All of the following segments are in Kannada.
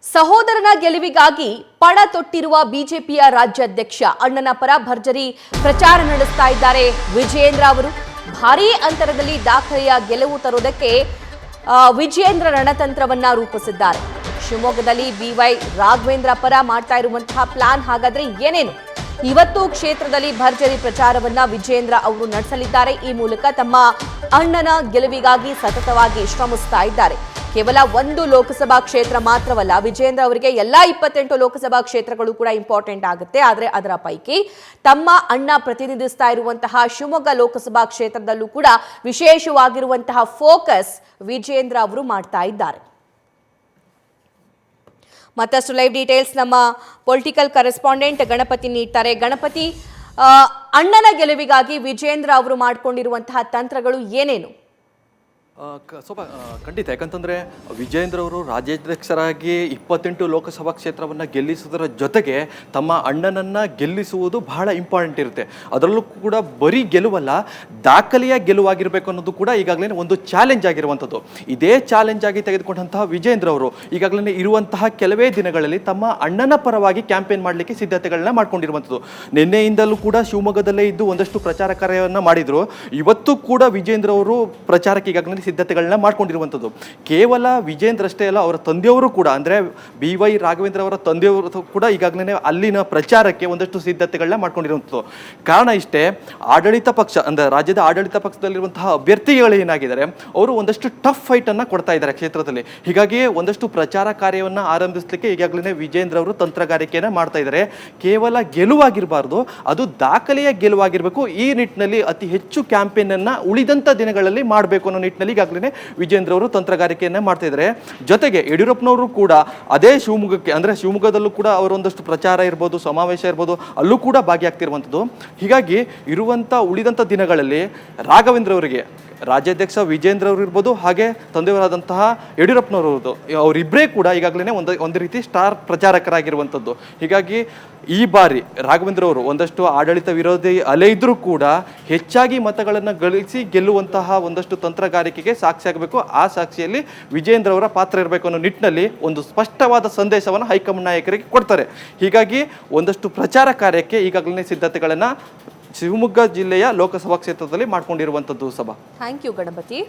ಸಹೋದರನ ಗೆಲುವಿಗಾಗಿ ಪಣ ತೊಟ್ಟಿರುವ ಬಿಜೆಪಿಯ ರಾಜ್ಯಾಧ್ಯಕ್ಷ ಅಣ್ಣನ ಪರ ಭರ್ಜರಿ ಪ್ರಚಾರ ನಡೆಸ್ತಾ ಇದ್ದಾರೆ ವಿಜಯೇಂದ್ರ ಅವರು. ಭಾರೀ ಅಂತರದಲ್ಲಿ ದಾಖಲೆಯ ಗೆಲುವು ತರುವುದಕ್ಕೆ ವಿಜಯೇಂದ್ರ ರಣತಂತ್ರವನ್ನ ರೂಪಿಸಿದ್ದಾರೆ. ಶಿವಮೊಗ್ಗದಲ್ಲಿ ಬಿವೈ ರಾಘವೇಂದ್ರ ಪರ ಮಾಡ್ತಾ ಇರುವಂತಹ ಪ್ಲಾನ್ ಹಾಗಾದ್ರೆ ಏನೇನು? ಇವತ್ತು ಕ್ಷೇತ್ರದಲ್ಲಿ ಭರ್ಜರಿ ಪ್ರಚಾರವನ್ನ ವಿಜಯೇಂದ್ರ ಅವರು ನಡೆಸಲಿದ್ದಾರೆ. ಈ ಮೂಲಕ ತಮ್ಮ ಅಣ್ಣನ ಗೆಲುವಿಗಾಗಿ ಸತತವಾಗಿ ಶ್ರಮಿಸ್ತಾ ಇದ್ದಾರೆ. ಕೇವಲ ಒಂದು ಲೋಕಸಭಾ ಕ್ಷೇತ್ರ ಮಾತ್ರವಲ್ಲ, ವಿಜಯೇಂದ್ರ ಅವರಿಗೆ ಎಲ್ಲಾ 28 ಲೋಕಸಭಾ ಕ್ಷೇತ್ರಗಳು ಕೂಡ ಇಂಪಾರ್ಟೆಂಟ್ ಆಗುತ್ತೆ. ಆದರೆ ಅದರ ಪೈಕಿ ತಮ್ಮ ಅಣ್ಣ ಪ್ರತಿನಿಧಿಸ್ತಾ ಇರುವಂತಹ ಶಿವಮೊಗ್ಗ ಲೋಕಸಭಾ ಕ್ಷೇತ್ರದಲ್ಲೂ ಕೂಡ ವಿಶೇಷವಾಗಿರುವಂತಹ ಫೋಕಸ್ ವಿಜಯೇಂದ್ರ ಅವರು ಮಾಡ್ತಾ ಇದ್ದಾರೆ. ಮತ್ತಷ್ಟು ಲೈವ್ ಡೀಟೇಲ್ಸ್ ನಮ್ಮ ಪೊಲಿಟಿಕಲ್ ಕರೆಸ್ಪಾಂಡೆಂಟ್ ಗಣಪತಿ ನೀಡ್ತಾರೆ. ಗಣಪತಿ, ಅಣ್ಣನ ಗೆಲುವಿಗಾಗಿ ವಿಜಯೇಂದ್ರ ಅವರು ಮಾಡಿಕೊಂಡಿರುವಂತಹ ತಂತ್ರಗಳು ಏನೇನು? ಖಂಡಿತ. ಯಾಕಂತಂದರೆ ವಿಜಯೇಂದ್ರ ಅವರು ರಾಜ್ಯಾಧ್ಯಕ್ಷರಾಗಿ 28 ಲೋಕಸಭಾ ಕ್ಷೇತ್ರವನ್ನು ಗೆಲ್ಲಿಸುವುದರ ಜೊತೆಗೆ ತಮ್ಮ ಅಣ್ಣನನ್ನು ಗೆಲ್ಲಿಸುವುದು ಬಹಳ ಇಂಪಾರ್ಟೆಂಟ್ ಇರುತ್ತೆ. ಅದರಲ್ಲೂ ಕೂಡ ಬರೀ ಗೆಲುವಲ್ಲ, ದಾಖಲೆಯ ಗೆಲುವಾಗಿರಬೇಕು ಅನ್ನೋದು ಕೂಡ ಈಗಾಗಲೇ ಒಂದು ಚಾಲೆಂಜ್ ಆಗಿರುವಂಥದ್ದು. ಇದೇ ಚಾಲೆಂಜ್ ಆಗಿ ತೆಗೆದುಕೊಂಡಂತಹ ವಿಜಯೇಂದ್ರ ಅವರು ಈಗಾಗಲೇ ಇರುವಂತಹ ಕೆಲವೇ ದಿನಗಳಲ್ಲಿ ತಮ್ಮ ಅಣ್ಣನ ಪರವಾಗಿ ಕ್ಯಾಂಪೇನ್ ಮಾಡಲಿಕ್ಕೆ ಸಿದ್ಧತೆಗಳನ್ನ ಮಾಡ್ಕೊಂಡಿರುವಂಥದ್ದು. ನಿನ್ನೆಯಿಂದಲೂ ಕೂಡ ಶಿವಮೊಗ್ಗದಲ್ಲೇ ಇದ್ದು ಒಂದಷ್ಟು ಪ್ರಚಾರ ಕಾರ್ಯವನ್ನು ಮಾಡಿದರು. ಇವತ್ತು ಕೂಡ ವಿಜಯೇಂದ್ರ ಅವರು ಪ್ರಚಾರಕ್ಕೆ ಈಗಾಗಲೇ ಸಿದ್ಧತೆಗಳನ್ನ ಮಾಡ್ಕೊಂಡಿರುವಂಥದ್ದು. ಕೇವಲ ವಿಜಯೇಂದ್ರ ಅಷ್ಟೇ ಅಲ್ಲ, ಅವರ ತಂದೆಯವರು ಕೂಡ, ಅಂದರೆ ಬಿವೈ ರಾಘವೇಂದ್ರ ಅವರ ತಂದೆಯವರು ಕೂಡ ಈಗಾಗಲೇ ಅಲ್ಲಿನ ಪ್ರಚಾರಕ್ಕೆ ಒಂದಷ್ಟು ಸಿದ್ಧತೆಗಳನ್ನ ಮಾಡ್ಕೊಂಡಿರುವಂಥದ್ದು. ಕಾರಣ ಇಷ್ಟೇ, ಆಡಳಿತ ಪಕ್ಷ ಅಂದರೆ ರಾಜ್ಯದ ಆಡಳಿತ ಪಕ್ಷದಲ್ಲಿರುವಂತಹ ಅಭ್ಯರ್ಥಿಗಳು ಏನಾಗಿದ್ದಾರೆ, ಅವರು ಒಂದಷ್ಟು ಟಫ್ ಫೈಟನ್ನು ಕೊಡ್ತಾ ಇದ್ದಾರೆ ಕ್ಷೇತ್ರದಲ್ಲಿ. ಹೀಗಾಗಿ ಒಂದಷ್ಟು ಪ್ರಚಾರ ಕಾರ್ಯವನ್ನು ಆರಂಭಿಸಲಿಕ್ಕೆ ಈಗಾಗಲೇ ವಿಜಯೇಂದ್ರ ಅವರು ತಂತ್ರಗಾರಿಕೆಯನ್ನು ಮಾಡ್ತಾ ಇದ್ದಾರೆ. ಕೇವಲ ಗೆಲುವಾಗಿರಬಾರ್ದು, ಅದು ದಾಖಲೆಯ ಗೆಲುವಾಗಿರಬೇಕು. ಈ ನಿಟ್ಟಿನಲ್ಲಿ ಅತಿ ಹೆಚ್ಚು ಕ್ಯಾಂಪೇನನ್ನು ಉಳಿದಂಥ ದಿನಗಳಲ್ಲಿ ಮಾಡಬೇಕು ಅನ್ನೋ ನಿಟ್ಟಿನಲ್ಲಿ ಈಗಾಗಲೇ ವಿಜಯೇಂದ್ರ ಅವರು ತಂತ್ರಗಾರಿಕೆಯನ್ನ ಮಾಡ್ತಾ ಇದ್ದಾರೆ. ಜೊತೆಗೆ ಯಡಿಯೂರಪ್ಪನವರು ಕೂಡ ಅದೇ ಶಿವಮೊಗ್ಗಕ್ಕೆ, ಅಂದರೆ ಶಿವಮೊಗ್ಗದಲ್ಲೂ ಕೂಡ ಅವರೊಂದಷ್ಟು ಪ್ರಚಾರ ಇರ್ಬೋದು, ಸಮಾವೇಶ ಇರ್ಬೋದು, ಅಲ್ಲೂ ಕೂಡ ಭಾಗಿಯಾಗ್ತಿರುವಂಥದ್ದು. ಹೀಗಾಗಿ ಇರುವಂಥ ಉಳಿದಂಥ ದಿನಗಳಲ್ಲಿ ರಾಘವೇಂದ್ರ ಅವರಿಗೆ ರಾಜ್ಯಾಧ್ಯಕ್ಷ ವಿಜಯೇಂದ್ರ ಅವರು ಇರ್ಬೋದು, ಹಾಗೆ ತಂದೆಯವರಾದಂತಹ ಯಡಿಯೂರಪ್ಪನವರು, ಅವರಿಬ್ಬರೇ ಕೂಡ ಈಗಾಗಲೇ ಒಂದು ರೀತಿ ಸ್ಟಾರ್ ಪ್ರಚಾರಕರಾಗಿರುವಂಥದ್ದು. ಹೀಗಾಗಿ ಈ ಬಾರಿ ರಾಘವೇಂದ್ರ ಅವರು ಒಂದಷ್ಟು ಆಡಳಿತ ವಿರೋಧಿ ಅಲೆ ಇದ್ರೂ ಕೂಡ ಹೆಚ್ಚಾಗಿ ಮತಗಳನ್ನು ಗಳಿಸಿ ಗೆಲ್ಲುವಂತಹ ಒಂದಷ್ಟು ತಂತ್ರಗಾರಿಕೆಗೆ ಸಾಕ್ಷಿಯಾಗಬೇಕು. ಆ ಸಾಕ್ಷಿಯಲ್ಲಿ ವಿಜಯೇಂದ್ರ ಅವರ ಪಾತ್ರ ಇರಬೇಕು ಅನ್ನೋ ನಿಟ್ಟಿನಲ್ಲಿ ಒಂದು ಸ್ಪಷ್ಟವಾದ ಸಂದೇಶವನ್ನು ಹೈಕಮಾಂಡ್ ನಾಯಕರಿಗೆ ಕೊಡ್ತಾರೆ. ಹೀಗಾಗಿ ಒಂದಷ್ಟು ಪ್ರಚಾರ ಕಾರ್ಯಕ್ಕೆ ಈಗಾಗಲೇ ಸಿದ್ಧತೆಗಳನ್ನು ಶಿವಮೊಗ್ಗ ಜಿಲ್ಲೆಯ ಲೋಕಸಭಾ ಕ್ಷೇತ್ರದಲ್ಲಿ ಮಾಡಿಕೊಂಡಿರುವಂಥದ್ದು. ಸಭಾ, thank you Ganapathi.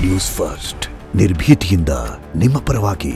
News first, ನಿರ್ಭೀತಿಯಿಂದ ನಿಮ್ಮ ಪರವಾಗಿ.